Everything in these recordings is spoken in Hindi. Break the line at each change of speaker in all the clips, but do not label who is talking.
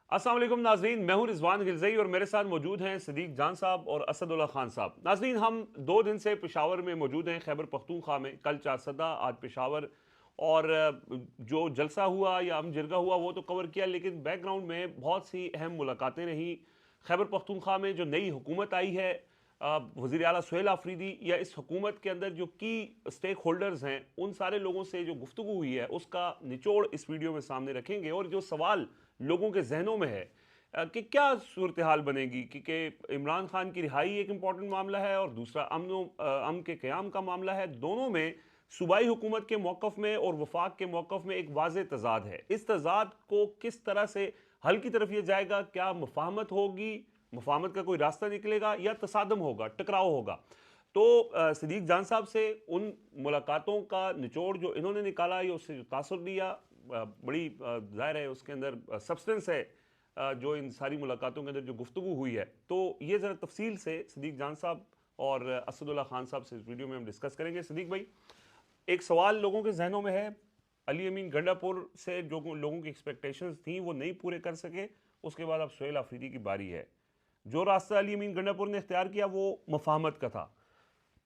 अस्सलाम वालेकुम नाजरीन, मैं हूं रिजवान गिलज़ई और मेरे साथ मौजूद हैं सदीक जान साहब और असदुल्ला खान साहब। नाजरीन, हम 2 दिन से पेशावर में मौजूद हैं, खैबर पख्तूनख्वा में। कल चारसदा, आज पेशावर। और जो जलसा हुआ या हम जिरगा हुआ वो तो कवर किया, लेकिन बैकग्राउंड में बहुत सी अहम मुलाकातें रहीं। खैबर पख्तूनख्वा में जो नई हुकूमत आई है, वज़ीर आला सुहेल आफरीदी, या इस हुकूमत के अंदर जो की स्टेक होल्डर्स हैं, उन सारे लोगों से जो गुफ्तगू हुई है उसका निचोड़ इस वीडियो में सामने रखेंगे। और जो सवाल लोगों के जहनों में है कि क्या सूरत हाल बनेगी, क्योंकि इमरान खान की रिहाई एक इंपॉर्टेंट मामला है और दूसरा अमन के क़याम का मामला है। दोनों में सूबाई हुकूमत के मौक़िफ़ में और वफाक के मौक़िफ़ में एक वाज़ेह तज़ाद है। इस तज़ाद को किस तरह से हल की तरफ ये जाएगा? क्या मुफाहमत होगी, मुफाहमत का कोई रास्ता निकलेगा, या तसादम होगा, टकराव होगा? तो सदीक जान साहब से उन मुलाकातों का निचोड़ जो इन्होंने निकाला या उससे जो तासुर लिया, बड़ी ज़ाहिर है उसके अंदर सब्सटेंस है, जो इन सारी मुलाकातों के अंदर जो गुफ्तगू हुई है। तो ये ज़रा तफसील से सदीक जान साहब और असदुल्ला खान साहब से इस वीडियो में हम डिस्कस करेंगे। सदीक भाई, एक सवाल लोगों के जहनों में है, अली अमीन गंडापुर से जो लोगों की एक्सपेक्टेशंस थी वो नहीं पूरे कर सके, उसके बाद अब सुहेल आफरीदी की बारी है। जो रास्ता अली अमीन गंडापुर ने इख्तियार किया वो मुफाहमत का था,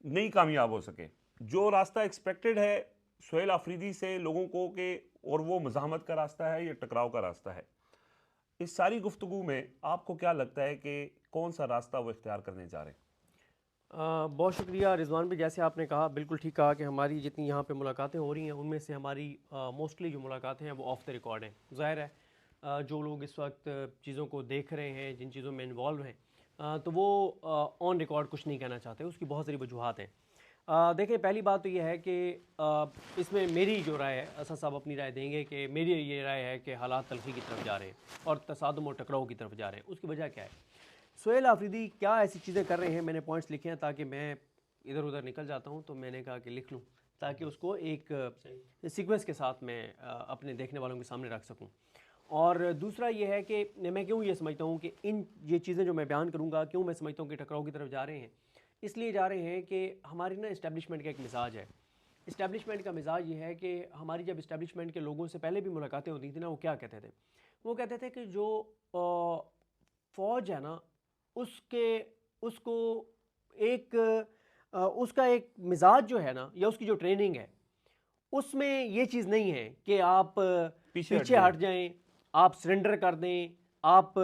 नहीं कामयाब हो सके। जो रास्ता एक्सपेक्टेड है सुहेल आफरीदी से लोगों को के, और वो मज़ाहमत का रास्ता है या टकराव का रास्ता है। इस सारी गुफ्तगू में आपको क्या लगता है कि कौन सा रास्ता वो इख्तियार करने जा रहे हैं?
बहुत शुक्रिया रिजवान भाई, जैसे आपने कहा बिल्कुल ठीक कहा कि हमारी जितनी यहाँ पे मुलाकातें हो रही हैं उनमें से हमारी मोस्टली जो मुलाकातें हैं वो ऑफ द रिकॉर्ड हैं। ज़ाहिर है जो लोग इस वक्त चीज़ों को देख रहे हैं, जिन चीज़ों में इन्वॉल्व हैं, तो वो ऑन रिकॉर्ड कुछ नहीं कहना चाहते। उसकी बहुत सारी वजूहात हैं। देखें, पहली बात तो यह है कि इसमें मेरी जो राय है, असद साहब अपनी राय देंगे कि मेरी ये राय है कि हालात तलखी की तरफ जा रहे हैं और तसादम और टकराव की तरफ जा रहे हैं। उसकी वजह क्या है? सुहेल आफरीदी क्या ऐसी चीज़ें कर रहे हैं, मैंने पॉइंट्स लिखे हैं ताकि मैं इधर उधर निकल जाता हूँ तो मैंने कहा कि लिख लूँ ताकि उसको एक सीक्वेंस के साथ मैं अपने देखने वालों के सामने रख सकूँ। और दूसरा ये है कि मैं क्यों ये समझता हूँ कि ये चीज़ें जो मैं बयान करूँगा, क्यों मैं समझता हूँ कि टकराव की तरफ जा रहे हैं। इसलिए जा रहे हैं कि हमारी ना इस्टेब्लिशमेंट का एक मिजाज है। इस्टेब्लिशमेंट का मिजाज ये है कि हमारी जब इस्टेब्लिशमेंट के लोगों से पहले भी मुलाकातें होती थी ना, वो क्या कहते थे? वो कहते थे कि जो फ़ौज है ना, उसके उसको एक उसका एक मिजाज जो है ना, या उसकी जो ट्रेनिंग है, उसमें ये चीज़ नहीं है कि आप पीछे हट जाएं, आप सरेंडर कर दें, आप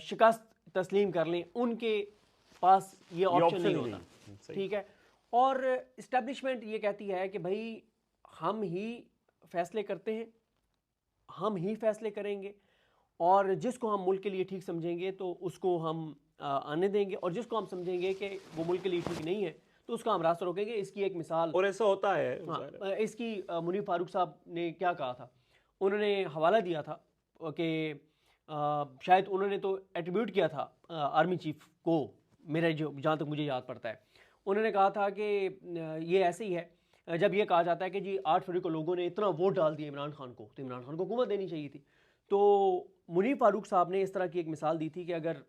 शिकस्त तस्लीम कर लें। उनके पास ये ऑप्शन नहीं होता। ठीक है। और इस्टेब्लिशमेंट ये कहती है कि भाई हम ही फैसले करते हैं, हम ही फैसले करेंगे, और जिसको हम मुल्क के लिए ठीक समझेंगे तो उसको हम आने देंगे, और जिसको हम समझेंगे कि वो मुल्क के लिए ठीक नहीं है तो उसका हम रास्ता रोकेंगे। इसकी एक मिसाल,
और ऐसा होता है।
हाँ, इसकी मुनीर फारूक साहब ने क्या कहा था, उन्होंने हवाला दिया था कि शायद उन्होंने तो एट्रीब्यूट किया था आर्मी चीफ को, मेरा जो जहाँ तक मुझे याद पड़ता है, उन्होंने कहा था कि ये ऐसे ही है जब ये कहा जाता है कि जी 8 फरवरी को लोगों ने इतना वोट डाल दिया इमरान खान को, तो इमरान खान को हुकूमत देनी चाहिए थी। तो मुनीर फारूक साहब ने इस तरह की एक मिसाल दी थी कि अगर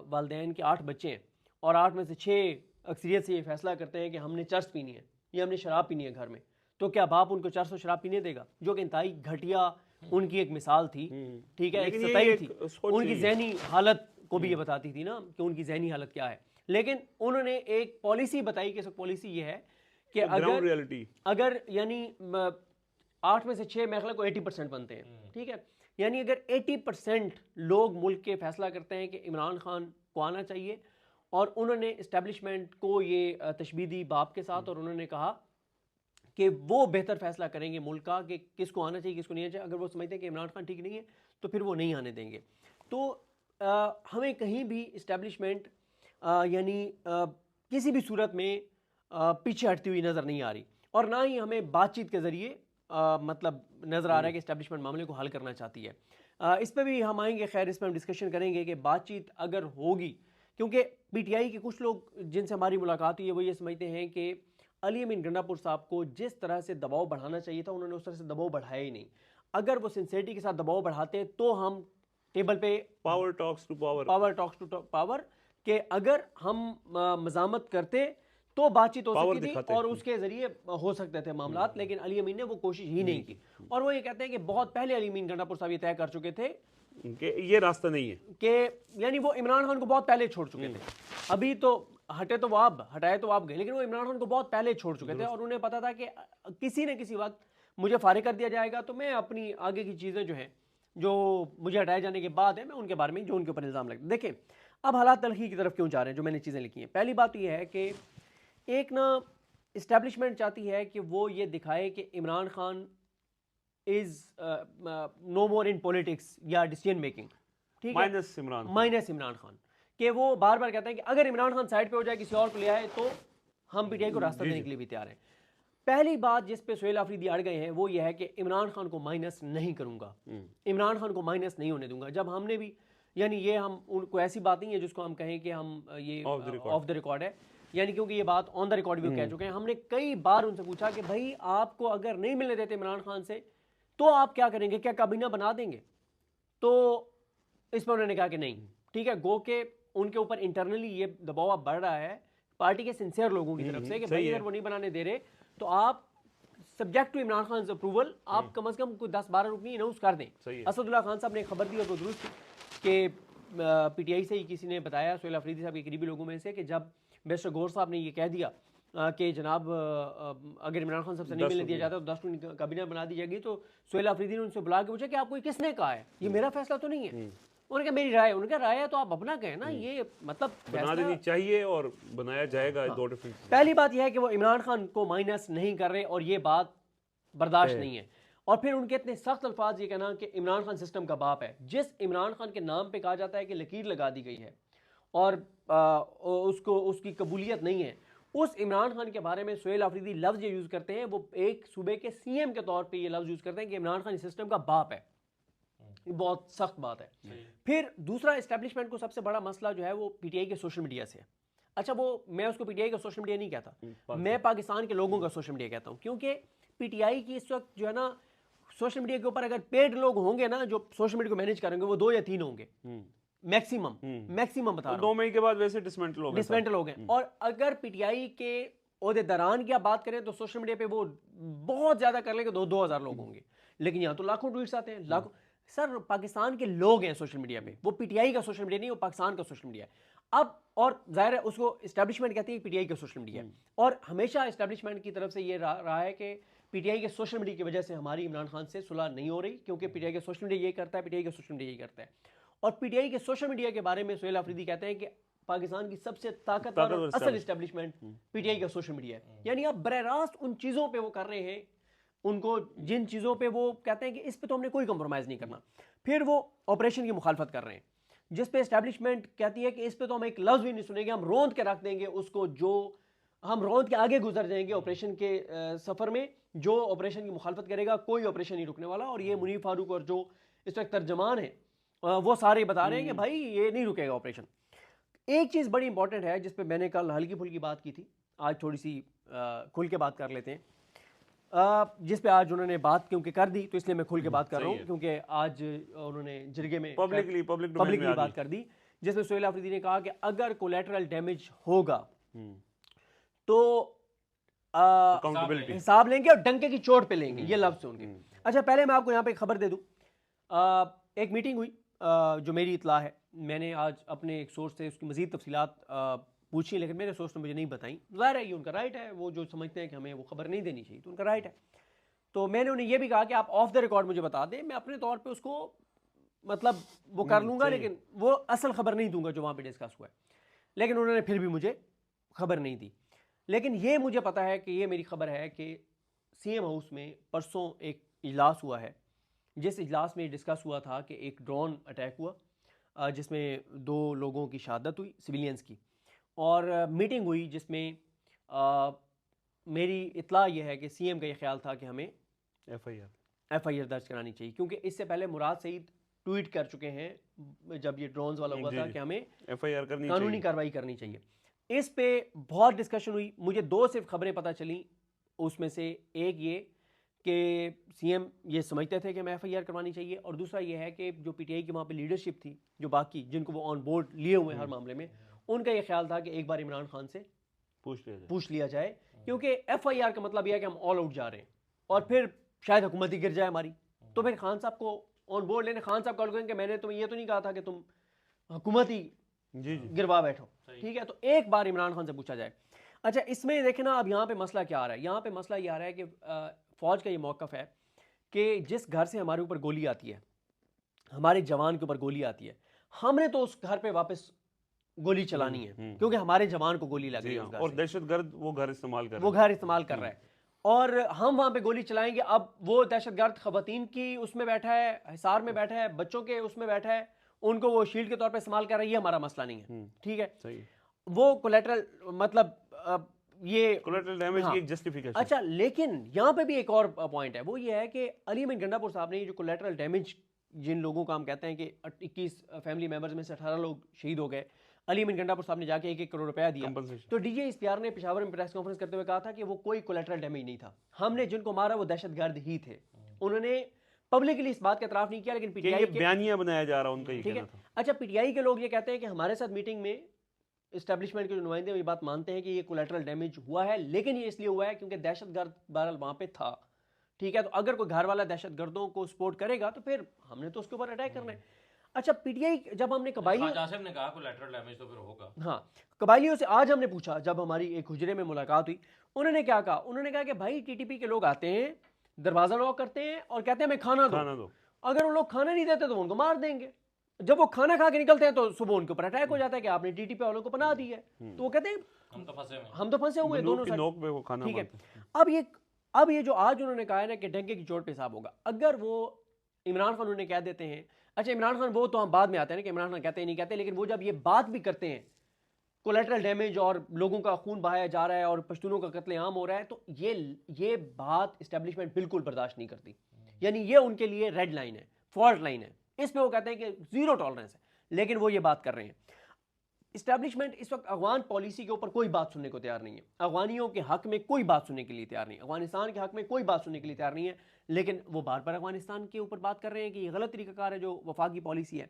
वालिदैन के 8 बच्चे हैं और 8 में से 6 अक्सरियत से ये फैसला करते हैं कि हमने चर्स पीनी है या हमने शराब पीनी है घर में, तो क्या बाप उनको चर्स और शराब पीने देगा? जो कि इंतहाई घटिया उनकी एक मिसाल थी। ठीक है, एक सतही थी। उनकी जहनी हालत को भी ये बताती थी ना कि उनकी जहनी हालत क्या है। लेकिन उन्होंने एक पॉलिसी बताई कि पॉलिसी ये है कि अगर यानी 8 में से 6 मेरे को 80% बनते हैं। ठीक है, यानी अगर 80% लोग मुल्क के फैसला करते हैं कि इमरान खान को आना चाहिए, और उन्होंने इस्टेब्लिशमेंट को ये तशबीह दी बाप के साथ, और उन्होंने कहा कि वो बेहतर फैसला करेंगे मुल्क का कि किसको आना चाहिए किसको नहीं आना चाहिए। अगर वो समझते हैं कि इमरान खान ठीक नहीं है तो फिर वो नहीं आने देंगे। तो हमें कहीं भी इस्टेब्लिशमेंट यानी किसी भी सूरत में पीछे हटती हुई नज़र नहीं आ रही, और ना ही हमें बातचीत के ज़रिए मतलब नज़र आ रहा है कि इस्टेब्लिशमेंट मामले को हल करना चाहती है। इस पर भी हम आएंगे, खैर इस पर हम डिस्कशन करेंगे कि बातचीत अगर होगी, क्योंकि पीटीआई के कुछ लोग जिनसे हमारी मुलाकात हुई है वो ये समझते हैं कि अली अमीन गंडापुर साहब को जिस तरह से दबाव बढ़ाना चाहिए था उन्होंने उस तरह से दबाव बढ़ाया ही नहीं। अगर वो सिंसेरिटी के साथ दबाव बढ़ाते तो हम टेबल पे
पावर टॉक्स टू
पावर के अगर हम मज़ामत करते तो बातचीत हो सकती थी और उसके जरिए हो सकते थे मामलात। लेकिन अली अमीन ने वो कोशिश ही नहीं की, और वो ये कहते हैं कि बहुत पहले अली अमीन गंडापुर साहब ये तय कर चुके थे
कि ये रास्ता नहीं है
कि यानी वो इमरान खान को बहुत पहले छोड़ चुके थे। अभी तो हटाए तो आप गए, लेकिन वो इमरान खान को बहुत पहले छोड़ चुके थे और उन्हें पता था कि किसी न किसी वक्त मुझे फारिग कर दिया जाएगा, तो मैं अपनी आगे की चीज़ें जो हैं, जो मुझे हटाए जाने के बाद है, मैं उनके बारे में जो उनके ऊपर इल्ज़ाम लगता है। देखें अब हालात तलखी की तरफ क्यों जा रहे हैं, जो मैंने चीज़ें लिखी हैं। पहली बात तो ये है कि एक ना इस्टेब्लिशमेंट चाहती है कि वो ये दिखाए कि Imran Khan is no more in politics या डिसीजन मेकिंग, ठीक है, माइनस इमरान खान, कि वो बार बार कहते हैं कि अगर इमरान खान साइड पे हो जाए, किसी और को ले आए, तो हम पीटीआई को रास्ता देने के लिए भी तैयार हैं। पहली बात जिस पे सुहेल आफरीदी अड़ गए हैं वो ये है कि इमरान खान को माइनस नहीं करूंगा, इमरान खान को माइनस नहीं होने दूंगा। जब हमने भी, यानी ये हम उनको ऐसी बात नहीं है जिसको हम कहें कि हम ये ऑफ द रिकॉर्ड है, यानी क्योंकि ये बात ऑन द रिकॉर्ड भी कह चुके हैं। हमने कई बार उनसे पूछा कि भाई आपको अगर नहीं मिलने देते इमरान खान से तो आप क्या करेंगे, क्या काबीना बना देंगे? तो इस पर उन्होंने कहा कि नहीं, ठीक है, गो के उनके ऊपर इंटरनली ये दबाव बढ़ रहा है पार्टी के सिंसियर लोगों की तरफ से कि भाई अगर वो नहीं बनाने दे रहे तो आप subject to Imran Khan approval आप कम से कम कोई 10-12 रुकनी अनाउंस कर दें। असदुल्ला खान साहब ने खबर दी और वो दुरुस्त कि पीटीआई से ही किसी ने बताया, सुहेल आफरीदी साहब के करीबी लोगों में से, कि जब बैरिस्टर गौर साहब ने ये कह दिया कि जनाब अगर इमरान खान साहब से नहीं मिलने दिया जाता तो 10 काबीना बना दी जाएगी, तो सुहेल आफरीदी ने उनसे बुला के पूछा कि आपको किसने कहा है, ये मेरा फैसला तो नहीं है। उन्होंने कहा मेरी राय, उन्होंने कहा राय है तो आप अपना कहें ना, ये मतलब
बना देनी चाहिए और बनाया जाएगा। दो डिफरेंट,
पहली बात यह है कि वो इमरान खान को माइनस नहीं कर रहे और ये बात बर्दाश्त नहीं है। और फिर उनके इतने सख्त अल्फाज ये कहना कि इमरान खान सिस्टम का बाप है। जिस इमरान खान के नाम पे कहा जाता है कि लकीर लगा दी गई है और उसकी कबूलियत नहीं है, उस इमरान खान के बारे में सुहेल आफरीदी लफ्ज़ ये यूज़ करते हैं, वो एक सूबे के सीएम के तौर पे ये लफ्ज़ यूज़ करते हैं कि इमरान खान इस सिस्टम का बाप है। ये बहुत सख्त बात है। फिर दूसरा, एस्टेब्लिशमेंट को सबसे बड़ा मसला जो है वो पीटीआई के सोशल मीडिया से है। अच्छा, वो मैं उसको पीटीआई का सोशल मीडिया नहीं कहता, मैं पाकिस्तान के लोगों का सोशल मीडिया कहता हूँ, क्योंकि पीटीआई की इस वक्त जो है ना सोशल मीडिया के ऊपर अगर पेड लोग होंगे ना जो सोशल मीडिया को मैनेज करेंगे, वो 2 या 3 होंगे मैक्सिमम बता रहा हूं।
2 मई के बाद वैसे डिसमेंटल हो गए।
और अगर पीटीआई के ओहदेदारान की आप बात करें तो सोशल मीडिया पे वो बहुत ज्यादा कर लेंगे, 2,000 लोग होंगे, लेकिन यहाँ तो लाखों ट्वीट्स आते हैं, लाखों। सर पाकिस्तान के लोग हैं सोशल मीडिया पे, वो पीटीआई का सोशल मीडिया नहीं, वो पाकिस्तान का सोशल मीडिया है। अब और जाहिर है उसको एस्टैब्लिशमेंट कहती है पीटीआई का सोशल मीडिया, और हमेशा एस्टैब्लिशमेंट की तरफ से ये रहा है कि पीटीआई के सोशल मीडिया की वजह से हमारी इमरान खान से सुलह नहीं हो रही, क्योंकि पीटीआई का सोशल मीडिया यही करता है, पीटीआई का सोशल मीडिया यही करता है। और पीटीआई के सोशल मीडिया के बारे में सुहेल आफरीदी कहते हैं कि पाकिस्तान की सबसे ताकतवर और असल एस्टैब्लिशमेंट पीटीआई का सोशल मीडिया है। यानी आप बरह रास्त उन चीज़ों पे वो कर रहे हैं, उनको जिन चीज़ों पे वो कहते हैं कि इस पे तो हमने कोई कंप्रोमाइज़ नहीं करना, फिर वो ऑपरेशन की मुखालफत कर रहे हैं, जिस पे एस्टैब्लिशमेंट कहती है कि इस पे तो हम एक लफ्ज़ भी नहीं सुनेंगे, हम रोंद के रख देंगे उसको, जो हम रोंद के आगे गुजर जाएंगे ऑपरेशन के सफ़र में, जो ऑपरेशन की मुखालफत करेगा कोई ऑपरेशन नहीं रुकने वाला। और ये मुनीर फारूक और जो इस वक्त तर्जमान है वो सारे बता रहे हैं कि भाई ये नहीं रुकेगा ऑपरेशन। एक चीज़ बड़ी इंपॉर्टेंट है जिस पे मैंने कल हल्की फुल्की बात की थी, आज थोड़ी सी खुल के बात कर लेते हैं, जिस पे आज उन्होंने बात क्योंकि कर दी तो इसलिए मैं खुल के बात कर रहा हूँ, क्योंकि आज उन्होंने जिरगे में पब्लिकली बात कर दी, जिसमें सुहेल आफरीदी ने कहा कि अगर कोलैटरल डैमेज होगा तो हिसाब लेंगे और डंके की चोट पे लेंगे, ये लफ्ज़ उनके। अच्छा, पहले मैं आपको यहाँ पे खबर दे दूँ, एक मीटिंग हुई जो मेरी इतला है, मैंने आज अपने एक सोर्स से उसकी मज़ीद तफसीलात पूछी, लेकिन मेरे सोर्स ने मुझे नहीं बताई। ज़ाहिर है ये उनका राइट है, वो जो समझते हैं कि हमें वो खबर नहीं देनी चाहिए तो उनका राइट है। तो मैंने उन्हें ये भी कहा कि आप ऑफ द रिकॉर्ड मुझे बता दें, मैं अपने तौर पे उसको मतलब वो कर लूँगा, लेकिन वो असल खबर नहीं दूंगा जो वहाँ पे डिस्कस हुआ है। लेकिन उन्होंने फिर भी मुझे खबर नहीं दी, लेकिन ये मुझे पता है कि ये मेरी खबर है कि सीएम हाउस में परसों एक इजलास हुआ है, जिस इजलास में डिस्कस हुआ था कि एक ड्रोन अटैक हुआ जिसमें 2 लोगों की शहादत हुई, सिविलियंस की, और मीटिंग हुई जिसमें मेरी इतला यह है कि सीएम का ये ख्याल था कि हमें एफआईआर दर्ज करानी चाहिए, क्योंकि इससे पहले मुराद सईद ट्वीट कर चुके हैं जब ये ड्रोन्स वाला हुआ था कि हमें
एफआईआर करनी,
कानूनी कार्रवाई करनी चाहिए। इस पे बहुत डिस्कशन हुई, मुझे 2 सिर्फ खबरें पता चली, उसमें से एक ये कि सीएम ये समझते थे कि हमें एफआईआर करवानी चाहिए, और दूसरा ये है कि जो पीटीआई की वहाँ पे लीडरशिप थी, जो बाकी जिनको वो ऑन बोर्ड लिए हुए हर मामले में, उनका ये ख्याल था कि एक बार इमरान खान से पूछ लिया जाए, क्योंकि एफआईआर का मतलब यह है कि हम ऑल आउट जा रहे हैं और फिर शायद हुकूमत ही गिर जाए हमारी, तो फिर खान साहब को ऑन बोर्ड लेने, खान साहब कॉल करेंगे मैंने तुम्हें ये तो नहीं कहा था कि तुम हुकूमत ही
जी
गिरवा बैठो, ठीक है। तो एक बार इमरान खान से पूछा जाए। अच्छा, इसमें देखें ना, अब यहाँ पे मसला क्या आ रहा है, यहाँ पे मसला ये आ रहा है कि फौज का ये मौक़िफ़ है कि जिस घर से हमारे ऊपर गोली आती है, हमारे जवान के ऊपर गोली आती है, हमने तो उस घर पे वापस गोली चलानी है क्योंकि हमारे जवान को गोली लग रही है उस घर
और
से।
दहशतगर्द वो घर इस्तेमाल कर
वो घर इस्तेमाल कर रहा है और हम वहाँ पे गोली चलाएंगे। अब वो दहशतगर्द खवातीन की उसमें बैठा है, हिसार में बैठा है, बच्चों के उसमें बैठा है, उनको वो शील्ड के तौर पे इस्तेमाल कर रहा है, ये हमारा मसला नहीं है, ठीक है।
सही।
वो कोलेटरल मतलब ये
कोलेटरल डैमेज
हाँ।
की एक जस्टिफिकेशन।
अच्छा, लेकिन यहाँ पे भी एक और पॉइंट है, वो ये है कि अली अमीन गंडापुर साहब ने ये जो कोलेटरल डैमेज, जिन लोगों का हम कहते हैं कि 21 फैमिली मेंबर्स में से 18 लोग शहीद हो गए, अली अमीन गंडापुर साहब ने जाके 1-1 करोड़ रुपया दिया। तो डीजे इश्तियार ने पेशावर में प्रेस कॉन्फ्रेंस करते हुए कहा था कि वो कोई कोलेटरल डैमेज नहीं था, हमने जिनको मारा वो दहशतगर्द ही थे। उन्होंने पब्लिकली इस बात का एतराफ़ नहीं किया, लेकिन पीटीआई के
बयानिया बनाया जा रहा है उनका, ये
ठीक है।
कहना था।
अच्छा, पीटीआई के लोग ये कहते हैं कि हमारे साथ मीटिंग में इस्टेब्लिशमेंट के जो नुमाइंदे ये बात मानते हैं कि ये कोलेटरल डैमेज हुआ है, लेकिन ये इसलिए हुआ है क्योंकि दहशतगर्द बहरहाल वहाँ पे था, ठीक है। तो अगर कोई घर वाला दहशतगर्दों को सपोर्ट करेगा तो फिर हमने तो उसके ऊपर अटैक करना है। अच्छा, पीटीआई जब हमने कबाइलियों
ने कहा कोलैटरल डैमेज तो फिर होगा,
हाँ, कबाइलियों से आज हमने पूछा, जब हमारी एक हुजरे में मुलाकात हुई, उन्होंने क्या कहा, उन्होंने कहा कि भाई टीटीपी के लोग आते हैं, दरवाजा नॉक करते हैं और कहते हैं हमें खाना दो। अगर वो लोग खाना नहीं देते तो उनको मार देंगे। जब वो खाना खा के निकलते हैं तो सुबह उनके ऊपर अटैक हो जाता है कि आपने टीटीपी वालों को पनाह दी है। तो वो कहते हैं हम तो फंसे हुए हैं दोनों साइड, ठीक है। अब ये जो आज उन्होंने कहा है ना कि डंके की चोट पे हिसाब होगा, अगर वो इमरान खान उन्हें कह देते हैं, अच्छा इमरान खान वो तो हम बाद में आते हैं ना कि इमरान खान कहते हैं नहीं कहते, लेकिन वो जब ये बात भी करते हैं कोलेटरल डैमेज और लोगों का खून बहाया जा रहा है और पश्तूनों का कत्लेआम हो रहा है, तो ये बात इस्टेब्लिशमेंट बिल्कुल बर्दाश्त नहीं करती। यानी ये उनके लिए रेड लाइन है, फॉल्ट लाइन है, इस पे वो कहते हैं कि जीरो टॉलरेंस है, लेकिन वो ये बात कर रहे हैं। इस्टेब्लिशमेंट इस वक्त अफगान पॉलिसी के ऊपर कोई बात सुनने को तैयार नहीं है, अफगानियों के हक में कोई बात सुनने के लिए तैयार नहीं है, अफगानिस्तान के हक में कोई बात सुनने के लिए तैयार नहीं है, लेकिन वो बार बार अफगानिस्तान के ऊपर बात कर रहे हैं कि ये गलत तरीकाकार है जो वफाकी पॉलिसी है।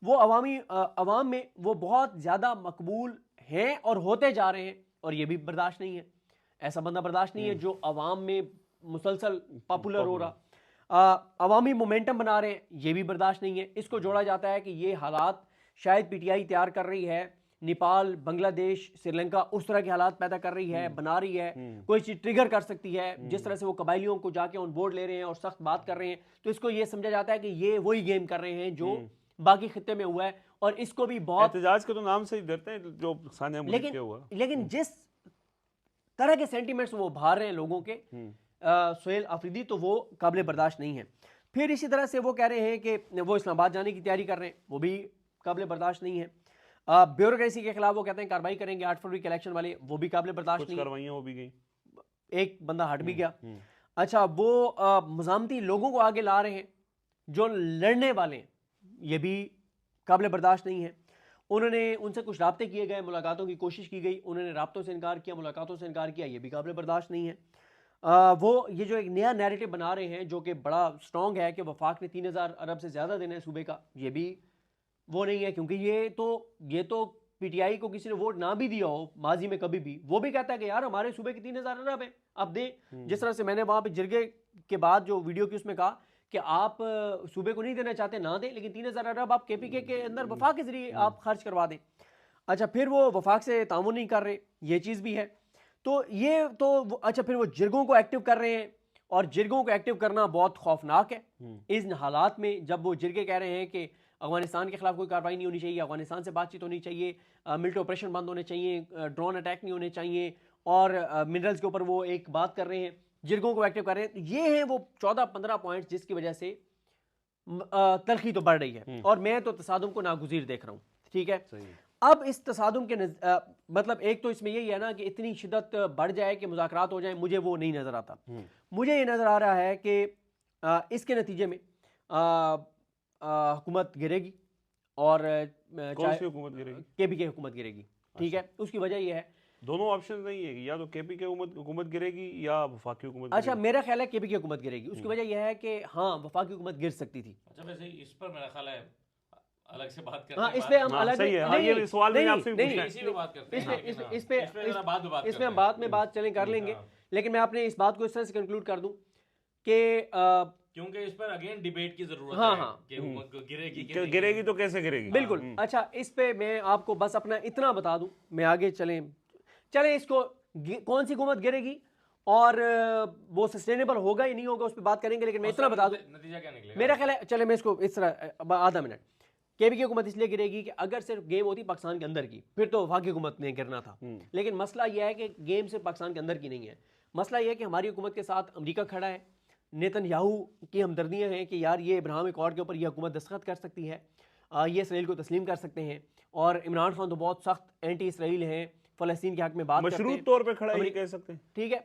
वो अवाम में वो बहुत ज़्यादा मकबूल हैं और होते जा रहे हैं, और ये भी बर्दाश्त नहीं है, ऐसा बंदा बर्दाश्त नहीं है जो अवाम में मुसलसल पॉपुलर हो रहा, अवामी मोमेंटम बना रहे हैं, ये भी बर्दाश्त नहीं है। इसको जोड़ा जाता है कि ये हालात शायद पीटीआई तैयार कर रही है, नेपाल, बांग्लादेश, श्रीलंका उस तरह के हालात पैदा कर रही है, बना रही है, कोई चीज़ ट्रिगर कर सकती है, जिस तरह से वो कबाइलियों को जाके ऑन बोर्ड ले रहे हैं और सख्त बात कर रहे हैं, तो इसको ये समझा जाता है कि ये वही गेम कर रहे हैं जो बाकी खित्ते में हुआ है, और इसको भी बहुत
एहतजाज के तो नाम से ही डरते हैं जो सानिया मुल्क के हुआ।
लेकिन जिस तरह के सेंटिमेंट्स वो भार रहे हैं लोगों के, सुहेल आफरीदी, तो वो काबिल बर्दाश्त नहीं है। फिर इसी तरह से वो कह रहे हैं कि वो इस्लामाबाद जाने की तैयारी कर रहे हैं, वो भी काबिल बर्दाश्त नहीं है। ब्यूरोक्रेसी के खिलाफ वो कहते हैं कार्रवाई करेंगे 8 फरवरी के इलेक्शन वाले, वो भी काबिल बर्दाश्त नहीं है।
कार्रवाइयां हो भी गई,
एक बंदा हट भी गया। अच्छा, वो मज़ामती लोगों को आगे ला रहे हैं जो लड़ने वाले हैं, ये भी काबिल बर्दाश्त नहीं है। उन्होंने उनसे कुछ राब्ते किए गए, मुलाकातों की कोशिश की गई, उन्होंने राब्तों से इनकार किया, मुलाकातों से इनकार किया, ये भी काबिल बर्दाश्त नहीं है। वो ये जो एक नया नैरेटिव बना रहे हैं जो कि बड़ा स्ट्रॉन्ग है कि वफाक ने 3000 अरब से ज़्यादा देना है सूबे का, ये भी वो नहीं है, क्योंकि ये तो पीटीआई को किसी ने वोट ना भी दिया हो माजी में कभी भी, वो भी कहता है कि यार हमारे सूबे के 3000 अरब है, आप दें। जिस तरह से मैंने वहाँ पे जिरगे के बाद जो वीडियो की उसमें कहा कि आप सूबे को नहीं देना चाहते ना दें, लेकिन 3000 अरब आप केपीके के अंदर वफाक के जरिए आप खर्च करवा दें। अच्छा, फिर वो वफाक से तामुन नहीं कर रहे, ये चीज़ भी है। तो ये तो अच्छा, फिर वो जिरगों को एक्टिव कर रहे हैं, और जिरगों को एक्टिव करना बहुत खौफनाक है इन हालात में, जब वो जिरगे कह रहे हैं कि अफगानिस्तान के खिलाफ कोई कार्रवाई नहीं होनी चाहिए, अफगानिस्तान से बातचीत होनी चाहिए, मिलिट्री ऑपरेशन बंद होने चाहिए, ड्रोन अटैक नहीं होने चाहिए, और मिनरल्स के ऊपर वो एक बात कर रहे हैं, जिरगों को एक्टिव कर रहे हैं। ये हैं वो 14-15 पॉइंट्स जिसकी वजह से तलखी तो बढ़ रही है, और मैं तो तसादुम को नागुज़ीर देख रहा हूँ, ठीक है। अब इस तसादुम के मतलब एक तो इसमें यही है ना कि इतनी शिद्दत बढ़ जाए कि मुज़ाकरात हो जाए, मुझे वो नहीं नज़र आता। मुझे ये नज़र आ रहा है कि इसके नतीजे में हुकूमत गिरेगी, और
कौन सी हुकूमत गिरेगी?
केपीके हुकूमत गिरेगी, ठीक है। उसकी वजह यह है,
दोनों ऑप्शन नहीं है, या तो केपीके हुकूमत गिरेगी या वफाकी हुकूमत।
अच्छा, मेरा ख्याल है केपीके हुकूमत गिरेगी। उसकी वजह यह है कि हाँ, वफाकी हुकूमत गिर सकती थी।
अच्छा, वैसे इस पर मेरा ख्याल है अलग से बात करते
हैं। इस पे हम अलग
सही है, ये सवाल मैंने आपसे भी पूछा है।
इसी पे बात करते हैं,
इसमें हम बाद में बात चलें कर लेंगे, लेकिन मैं आपने इस बात को इस तरह से कंक्लूड कर दूं कि
क्योंकि इस पर अगेन डिबेट की जरूरत
हाँ,
है
हाँ।
कि हुकूमत गिरेगी कि नहीं
गिरेगी तो कैसे गिरेगी?
बिल्कुल। अच्छा, इस पे मैं आपको बस अपना इतना बता दूं, मैं आगे चले इसको कौन सी हुकूमत गिरेगी और वो सस्टेनेबल होगा या नहीं होगा उस पर बात करेंगे, लेकिन मैं इतना बता दूं,
नतीजा क्या निकलेगा?
मेरा ख्याल है, चले मैं इसको इस तरह आधा मिनट, केबी की हुकूमत इसलिए गिरेगी कि अगर सिर्फ गेम होती पाकिस्तान के अंदर की फिर तो वफाकी हुकूमत ने गिरना था, लेकिन मसला यह है कि गेम सिर्फ पाकिस्तान के अंदर की नहीं है। मसला यह है कि हमारी हुकूमत के साथ अमेरिका खड़ा है, नेतन्याहू की हमदर्दियाँ हैं कि यार ये इब्राहिम अकॉर्ड के ऊपर यह हुकूमत दस्तखत कर सकती है, ये इसराइल को तस्लीम कर सकते हैं, और इमरान खान तो बहुत सख्त एंटी इसराइल हैं, फ़लस्तीन के हक में बात करते हैं,
मशरूत तौर पे खड़ा ये कह सकते हैं।
ठीक है।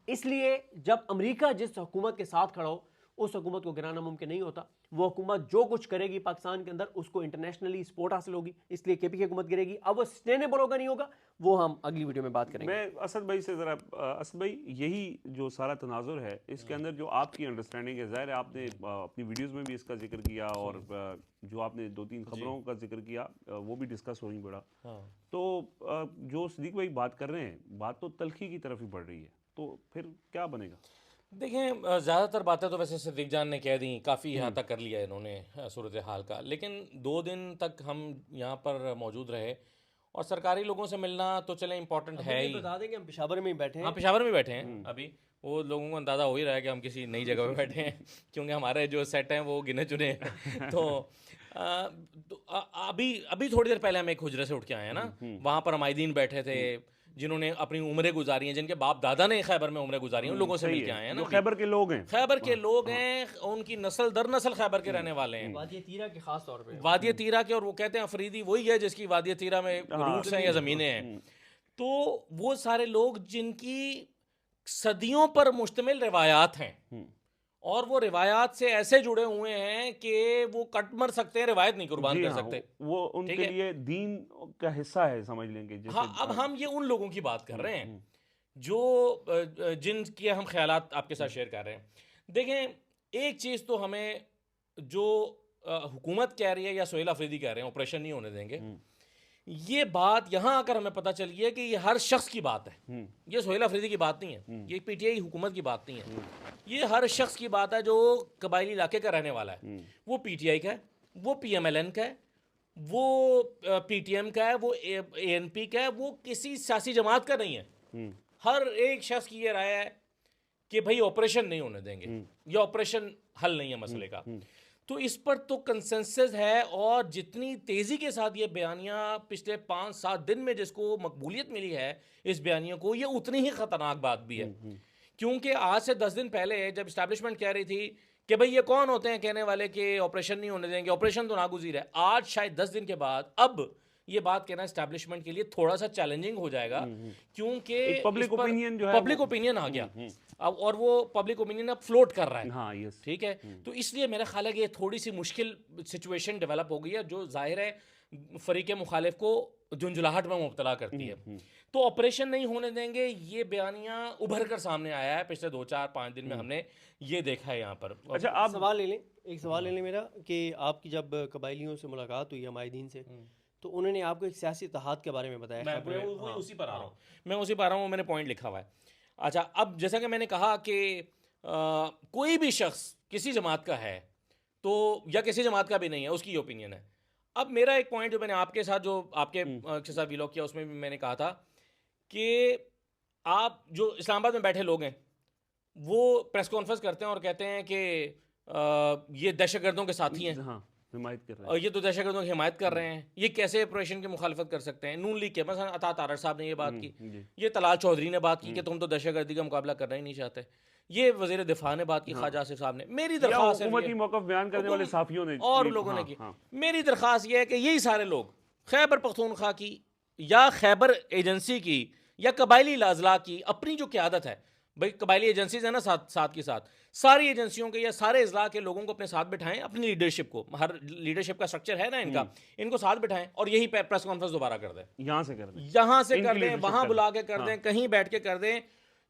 इसलिए जब अमेरिका जिस हुकूमत के साथ खड़ा हो उस हुकूमत को गिराना मुमकिन नहीं होता। वो हुकूमत जो कुछ करेगी पाकिस्तान के अंदर उसको इंटरनेशनली सपोर्ट हासिल होगी, इसलिए केपी की हुकूमत गिरेगी। अब वो सस्टेनेबल होगा नहीं होगा वो हम अगली वीडियो में बात करेंगे।
मैं असद भाई से ज़रा, असद भाई यही जो सारा तनाजुर है इसके अंदर जो आपकी अंडरस्टैंडिंग है, ज़ाहिर है आपने अपनी वीडियोस में भी इसका जिक्र किया और जो आपने 2-3 खबरों का जिक्र किया वो भी डिस्कस हो ही पड़ा। तो जो सदीक भाई बात कर रहे हैं, बात तो तलखी की तरफ ही बढ़ रही है, तो फिर क्या बनेगा?
देखें, ज़्यादातर बातें तो वैसे सिद्दीक जान ने कह दी, काफ़ी यहाँ तक कर लिया इन्होंने सूरत हाल का, लेकिन 2 दिन तक हम यहाँ पर मौजूद रहे और सरकारी लोगों से मिलना तो चले इम्पोर्टेंट है ही।
बता दें कि हम पेशावर में ही बैठे हैं।
हाँ, पेशावर में बैठे हैं अभी, वो लोगों को अंदाज़ा हो ही रहा है कि हम किसी नई जगह पे बैठे हैं क्योंकि हमारे जो सेट हैं वो गिने चुने हैं। तो अभी थोड़ी देर पहले हम एक हुजरे से उठ के आए हैं ना, वहाँ पर हमायदीन बैठे थे जिन्होंने अपनी उम्रें गुजारी हैं, जिनके बाप दादा ने खैबर में उम्रें गुजारी हैं, उन लोगों से मिल के आए हैं ना।
खैबर के लोग हैं,
खैबर के लोग हैं, उनकी नस्ल दर नस्ल खैबर के रहने वाले हैं,
वादिय तीरा के खास तौर पे,
वादिय तीरा के। और वो कहते हैं अफरीदी वही है जिसकी वादिय तीरा में रूट्स हैं या ज़मीनें हैं। तो वो सारे लोग जिनकी सदियों पर मुश्तमिल रिवायात हैं और वो रिवायात से ऐसे जुड़े हुए हैं कि वो कट मर सकते हैं, रिवायत नहीं कुर्बान कर सकते।
वो उनके लिए दीन का हिस्सा है, समझ लेंगे।
हाँ, अब हम ये उन लोगों की बात कर रहे हैं जो जिनके हम ख्यालात आपके साथ शेयर कर रहे हैं। देखें, एक चीज़ तो हमें जो हुकूमत कह रही है या सोहेल अफरीदी कह रहे हैं ऑपरेशन नहीं होने देंगे, ये बात यहाँ आकर हमें पता चली है कि ये हर शख्स की बात है, ये सोहेल अफरीदी की बात नहीं है, ये पीटीआई हुकूमत की बात नहीं है, ये हर शख्स की बात है जो कबायली इलाके का रहने वाला है। वो पीटीआई का है, वो पीएमएलएन का है, वो पीटीएम का है, वो एएनपी का है, वो किसी सियासी जमात का नहीं है। हर एक शख्स की ये राय है कि भाई ऑपरेशन नहीं होने देंगे, ये ऑपरेशन हल नहीं है मसले का। तो इस पर तो कंसेंसस है, और जितनी तेज़ी के साथ ये बयानियाँ पिछले 5-7 दिन में जिसको मकबूलियत मिली है इस बयानियों को, ये उतनी ही ख़तरनाक बात भी है। क्योंकि आज से 10 दिन पहले जब इस्टेब्लिशमेंट कह रही थी कि भाई ये कौन होते हैं कहने वाले कि ऑपरेशन नहीं होने देंगे, ऑपरेशन तो नागुज़ीर है, आज शायद 10 दिन के बाद अब ये बात कहना इस्टेब्लिशमेंट के लिए थोड़ा सा चैलेंजिंग हो जाएगा, क्योंकि
पब्लिक ओपिनियन जो है
पब्लिक ओपिनियन आ गया अब, और वो पब्लिक ओपिनियन अब फ्लोट कर रहा है।
हाँ, यस,
ठीक है। तो इसलिए मेरा ख्याल है कि ये थोड़ी सी मुश्किल सिचुएशन डेवलप हो गई है, जो जाहिर है फरीक मुखालिफ को झुंझुलाहट में मुब्तला करती है। तो ऑपरेशन नहीं होने देंगे, ये बयानियां उभर कर सामने आया है पिछले 2-4-5 दिन में, हमने ये देखा है यहाँ पर।
अच्छा, आप
सवाल ले लें, एक सवाल ले लें मेरा, कि आपकी जब कबायलियों से मुलाकात हुई हमायदीन से, तो उन्होंने आपको एक सियासी इत्तेहाद के बारे में बताया?
मैं उसी पर आ रहा हूँ, वो मैंने पॉइंट लिखा हुआ है। अच्छा, अब जैसा कि मैंने कहा कि कोई भी शख्स किसी जमात का है तो, या किसी जमात का भी नहीं है, उसकी ओपिनियन है। अब मेरा एक पॉइंट जो मैंने आपके साथ जो आपके साथ व्लॉग किया उसमें भी मैंने कहा था कि आप जो इस्लामाबाद में बैठे लोग हैं वो प्रेस कॉन्फ्रेंस करते हैं और कहते हैं कि ये दहशतगर्दों के साथी हैं,
हाँ, हिमायत कर रहे हैं,
और ये तो दहशतगर्दों की हिमायत कर रहे हैं, ये कैसे ऑपरेशन की मुखालफत कर सकते हैं। नून लीग के मसलन अता तारड़ साहब ने ये बात की, ये तलाल चौधरी ने बात की कि तुम तो दहशतगर्दी का मुकाबला करना ही नहीं चाहते, ये वज़ीर दिफा ने बात की, ख्वाजा आसिफ साहब ने। मेरी दरख्वास्त
हुकूमती मौक़िफ़ बयान करने वाले साफियों ने
और लोगों ने की, मेरी दरख्वास्त ये है कि यही सारे लोग खैबर पख्तूनख्वा की या खैबर एजेंसी की या कबायली अजला की अपनी जो क़यादत है, भाई कबायली एजेंसीज है ना साथ के साथ, सारी एजेंसियों के या सारे अजला के लोगों को अपने साथ बिठाएं, अपनी लीडरशिप को, हर लीडरशिप का स्ट्रक्चर है ना इनका, इनको साथ बिठाएं और यही प्रेस कॉन्फ्रेंस दोबारा कर दें, यहाँ से कर दें, वहाँ बुला के कर दें, कहीं बैठ के कर दें,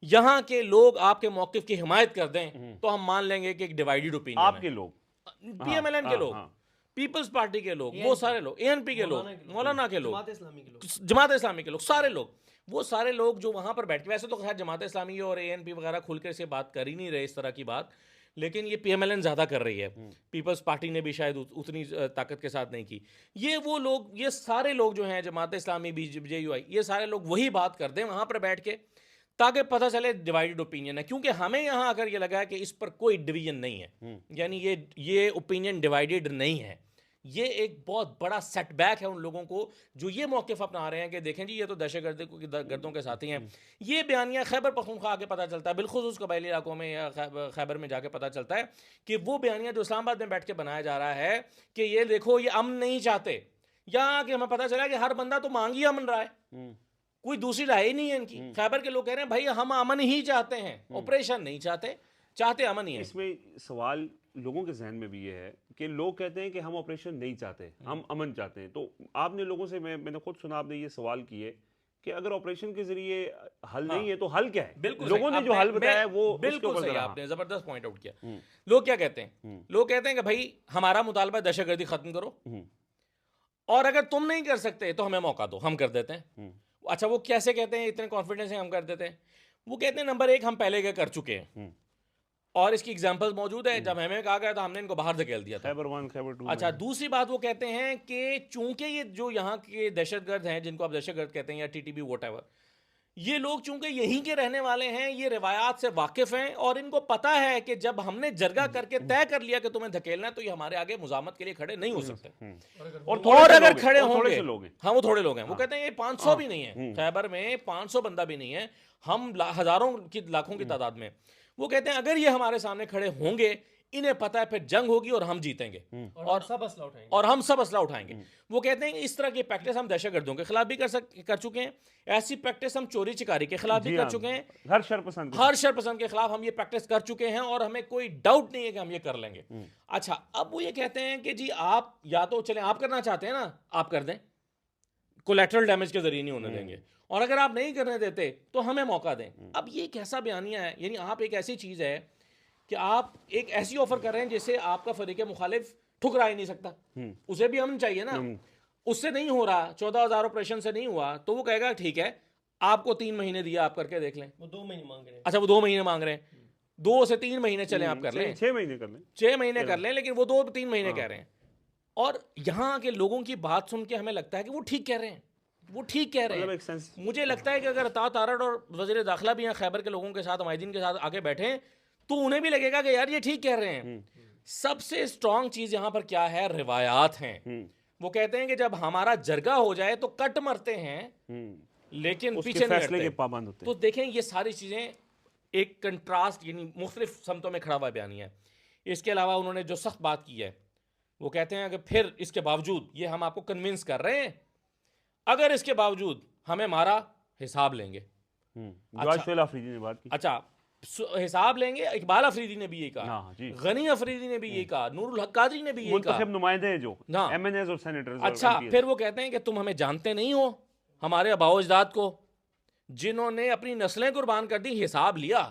यहाँ के लोग आपके मौक़िफ़ की हिमायत कर दें, तो हम मान लेंगे कि एक डिवाइडेड ओपिनियन,
आपके लोग,
पीएमएलएन के लोग, पीपल्स पार्टी के लोग, वो सारे लोग, एएनपी के लोग, मौलाना के लोग, जमात इस्लामी के लोग, सारे लोग, वो सारे लोग जो वहाँ पर बैठे, वैसे तो खैर जमात इस्लामी और एएनपी वगैरह खुल कर से बात कर ही नहीं रहे इस तरह की बात, लेकिन ये PMLN ज़्यादा कर रही है, पीपल्स पार्टी ने भी शायद उतनी ताकत के साथ नहीं की। ये वो लोग, ये सारे लोग जो हैं, जमात इस्लामी, BJUI, ये सारे लोग वही बात कर दें वहाँ पर बैठ के, ताकि पता चले डिवाइडेड ओपिनियन है। क्योंकि हमें यहाँ अगर ये लगा है कि इस पर कोई डिवीजन नहीं है, यानी ये ओपिनियन डिवाइडेड नहीं है, ये एक बहुत बड़ा सेटबैक है उन लोगों को जो ये मौक़िफ़ अपना रहे हैं कि देखें जी ये तो दहशतगर्दों के साथी हैं। ये बयानिया खैबर पख्तूनख्वा आके पता चलता है, बिलखुसूस कबायली इलाकों में या खैबर में जाके पता चलता है कि वो बयानिया जो इस्लामाबाद में बैठ के बनाया जा रहा है कि ये देखो ये अमन नहीं चाहते, या कि हमें पता चला कि हर बंदा तो मांग ही अमन रहा है, कोई दूसरी राय ही नहीं है इनकी। खैबर के लोग कह रहे हैं भाई हम अमन ही चाहते हैं, ऑपरेशन नहीं चाहते अमन ही है।
इसमें सवाल लोगों के जहन में भी ये है कि लोग कहते हैं कि हम ऑपरेशन नहीं चाहते, हम अमन चाहते हैं। तो आपने लोगों से, मैंने खुद सुना, आपने ये सवाल किए कि अगर ऑपरेशन के जरिए हल नहीं है तो हल क्या है?
बिल्कुल
लोगों ने जो हल बताया है वो
बिल्कुल सही, आपने जबरदस्त पॉइंट आउट किया। लोग क्या कहते हैं? लोग कहते हैं कि भाई हमारा मुतालबा दहशतगर्दी खत्म करो, और अगर तुम नहीं कर सकते तो हमें मौका दो, हम कर देते हैं। अच्छा, वो कैसे कहते हैं? इतने कॉन्फिडेंस से हम कर देते हैं। वो कहते हैं नंबर एक, हम पहले क्या कर चुके हैं, और इसकी एग्जांपल्स मौजूद है। जब हमें कहा गया था हमने इनको बाहर धकेल दिया था,
खैबर 1, खैबर 2।
अच्छा, दूसरी बात वो कहते हैं कि चूंकि ये जो यहाँ के दहशतगर्द हैं, जिनको आप दहशतगर्द कहते हैं या TTP व्हाटएवर, ये लोग चूंकि यहीं के रहने वाले हैं, ये रिवायात से वाकिफ हैं, और इनको पता है कि जब हमने जरगा करके तय कर लिया कि तुम्हें धकेलना है तो ये हमारे आगे मुजामत के लिए खड़े नहीं हो सकते। और अगर खड़े होंगे, हाँ वो थोड़े लोग हैं, वो कहते हैं ये 500 भी नहीं है, खैबर में 500 बंदा भी नहीं है, हम हजारों की लाखों की तादाद में। वो कहते हैं अगर ये हमारे सामने खड़े होंगे, इन्हें पता है फिर जंग होगी और हम जीतेंगे, और हम सब असला उठाएंगे। वो कहते हैं इस तरह की प्रैक्टिस हम दहशतगर्दों के खिलाफ भी कर चुके हैं, ऐसी प्रैक्टिस हम चोरी चिकारी के खिलाफ भी कर चुके हैं,
हर शरपसंद
के खिलाफ हम ये प्रैक्टिस कर चुके हैं, और हमें कोई डाउट नहीं है कि हम ये कर लेंगे। अच्छा, अब वो ये कहते हैं कि जी आप या तो चलें, आप करना चाहते हैं ना, आप कर दें, कोलैटरल डैमेज के जरिए नहीं होने देंगे, और अगर आप नहीं करने देते तो हमें मौका दें। अब ये कैसा बयानिया है? यानी आप एक ऐसी चीज़ है कि आप एक ऐसी ऑफर कर रहे हैं जिसे आपका फरीक मुखालिफ ठुकरा ही नहीं सकता, उसे भी अमन चाहिए ना, उससे नहीं हो रहा, 14,000 ऑपरेशन से नहीं हुआ, तो वो कहेगा ठीक है आपको 3 महीने दिया, आप करके देख लें।
वो 2 महीने मांग रहे हैं।
अच्छा, वो 2 महीने मांग रहे हैं, 2 से 3 महीने चले आप कर लें,
6 महीने कर लें,
6 महीने कर लें, लेकिन वो 2-3 महीने कह रहे हैं। और यहाँ के लोगों की बात सुन के हमें लगता है कि वो ठीक कह रहे हैं, वो ठीक कह रहे हैं। मुझे लगता है कि अगर अता तारड़ और वज़ीर दाखिला भी यहाँ खैबर के लोगों के साथ, माहिदीन के साथ आके बैठे तो उन्हें भी लगेगा कि यार ये ठीक कह रहे हैं। सबसे स्ट्रांग चीज़ यहाँ पर क्या है? रिवायात हैं। वो कहते हैं कि जब हमारा जरगा हो जाए तो कट मरते हैं, लेकिन पीछे नहीं हटते,
पाबंद होते।
तो देखें ये सारी चीज़ें एक कंट्रास्ट, यानी मुख्तलिफ समतों में खड़ा हुआ बयानिया है। इसके अलावा उन्होंने जो सख्त बात की है, वो कहते हैं कि फिर इसके बावजूद ये हम आपको कन्विंस कर रहे हैं, अगर इसके बावजूद हमें मारा हिसाब लेंगे।
अफरीदी ने बात की।
अच्छा, हिसाब लेंगे, इकबाल अफरीदी ने भी यही कहा, गनी अफरीदी ने भी यही कहा, नूरुल हक कादरी ने भी यही कहा,
नुमाइंदे जो MNAs और सेनेटर्स।
अच्छा, फिर वो कहते हैं कि तुम हमें जानते नहीं हो, हमारे आबाओ अजदाद को, जिन्होंने अपनी नस्लें कुर्बान कर दी, हिसाब लिया,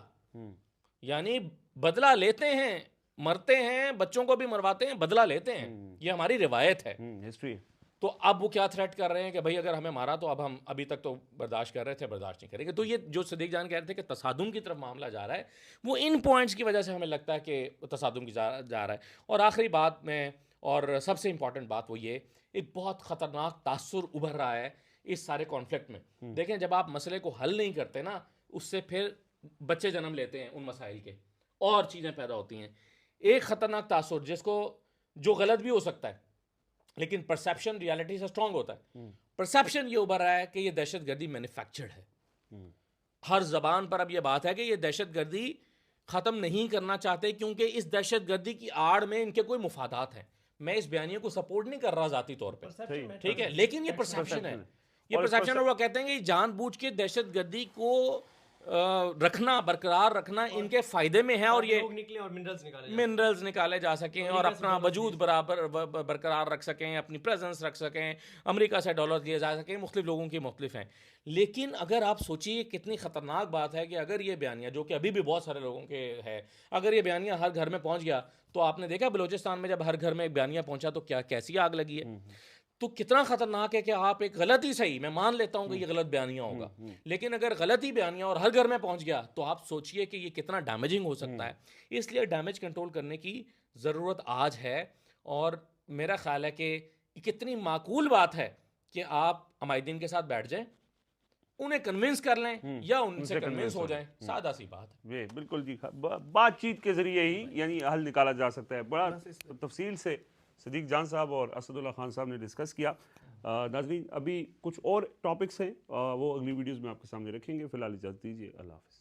यानी बदला लेते हैं, मरते हैं, बच्चों को भी मरवाते हैं, बदला लेते हैं, ये हमारी रिवायत है,
हिस्ट्री।
तो अब वो क्या थ्रेट कर रहे हैं कि भाई अगर हमें मारा तो अब हम, अभी तक तो बर्दाश्त कर रहे थे, बर्दाश्त नहीं करेंगे। तो ये जो सदीक जान कह रहे थे कि तसादुम की तरफ मामला जा रहा है, वो इन पॉइंट्स की वजह से हमें लगता है कि तसादुम की जा रहा है। और आखिरी बात में, और सबसे इंपॉर्टेंट बात वो ये, एक बहुत ख़तरनाक तासुर उभर रहा है इस सारे कॉन्फ्लिक्ट में। देखें, जब आप मसले को हल नहीं करते ना, उससे फिर बच्चे जन्म लेते हैं उन मसाइल के, और चीज़ें पैदा होती हैं। एक ख़तरनाक तासुर जिसको, जो गलत भी हो सकता है, लेकिन परसेप्शन रियलिटी से स्ट्रांग होता है। परसेप्शन ये उभर रहा है कि ये दहशतगर्दी मैन्युफैक्चर्ड है। हर जबान पर अब ये बात है कि ये दहशतगर्दी ख़त्म नहीं करना चाहते, क्योंकि इस दहशतगर्दी की आड़ में इनके कोई मुफादात हैं। मैं इस बयानिए को सपोर्ट नहीं कर रहा ज़ाती तौर पे, ठीक है, लेकिन ये परसेप्शन है, ये परसेप्शन। और वो कहते हैं कि जानबूझ के दहशतगर्दी को रखना, बरकरार रखना इनके फायदे में है, और ये
निकले और
मिनरल्स निकाले जा सकें, और अपना वजूद बरकरार रख सकें, अपनी प्रेजेंस रख सकें, अमेरिका से डॉलर दिए जा सकें, मुख्तलिफ लोगों की मुख्तलिफ हैं। लेकिन अगर आप सोचिए कितनी ख़तरनाक बात है कि अगर ये बयानिया, जो कि अभी भी बहुत सारे लोगों के है, अगर ये बयानिया हर घर में पहुँच गया, तो आपने देखा बलूचिस्तान में जब हर घर में एक बयानिया पहुँचा तो क्या, कैसी आग लगी है। तो कितना ख़तरनाक है कि आप एक गलत ही सही, मैं मान लेता हूँ कि ये गलत बयानिया होगा, लेकिन अगर गलत ही बयानिया और हर घर में पहुँच गया तो आप सोचिए कि ये कितना डैमेजिंग हो सकता है। इसलिए डैमेज कंट्रोल करने की ज़रूरत आज है, और मेरा ख्याल है कि ये कितनी माकूल बात है कि आप हमायदीन के साथ बैठ जाएं, उन्हें कन्विंस कर लें या उनसे कन्विंस हो जाएं, सादा सी बात है।
वे बिल्कुल जी, बातचीत के ज़रिए ही यानी हल निकाला जा सकता है। बड़ा तफसील से सदीक जान साहब और असदुल्ला खान साहब ने डिस्कस किया। नाज़रीन, अभी कुछ और टॉपिक्स हैं, वो अगली वीडियोज़ में आपके सामने रखेंगे। फ़िलहाल इजाज़त दीजिए, अल्लाह हाफ़िज़।